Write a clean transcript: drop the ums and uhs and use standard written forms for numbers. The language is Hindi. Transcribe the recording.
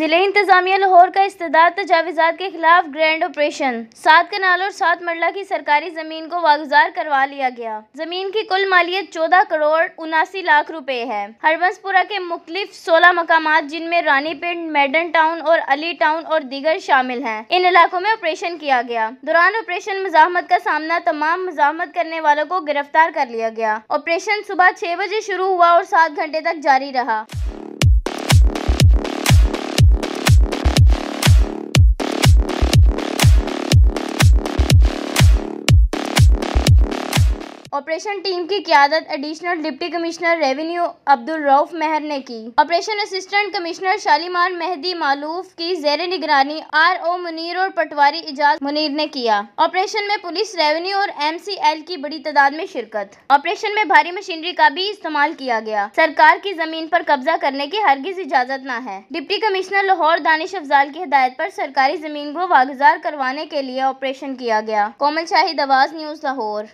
जिले इंतजामिया लाहौर का इस्तेदाद तजावीज़ात के खिलाफ ग्रैंड ऑपरेशन। 7 कनाल और 7 मरला की सरकारी जमीन को वागुजार करवा लिया गया। जमीन की कुल मालियत 14 करोड़ 79 लाख रुपए है। हरबंसपुरा के मुख्तलिफ 16 मकामात जिनमें रानी पिंड, मैडन टाउन और अली टाउन और दीगर शामिल हैं, इन इलाकों में ऑपरेशन किया गया। दौरान ऑपरेशन मुजाहमत का सामना तमाम मुजाहमत करने वालों को गिरफ्तार कर लिया गया। ऑपरेशन सुबह 6 बजे शुरू हुआ और 7 घंटे तक जारी रहा। ऑपरेशन टीम की क़यादत additional deputy commissioner revenue Abdul Rauf Mehar ने की। Operation assistant commissioner Shalimar Mehdi Maloof की ज़ेर निगरानी RO मुनीर और पटवारी इजाज मुनीर ने किया। ऑपरेशन में पुलिस, रेवेन्यू और MCL की बड़ी तादाद में शिरकत। ऑपरेशन में भारी मशीनरी का भी इस्तेमाल किया गया। सरकार की जमीन पर कब्जा करने की हरगिज इजाजत न है। डिप्टी कमिश्नर लाहौर दानिश अफजाल की हिदायत पर सरकारी जमीन को वागुजार करवाने के लिए ऑपरेशन किया गया। कोमल शाहिद, आवाज़ न्यूज़, लाहौर।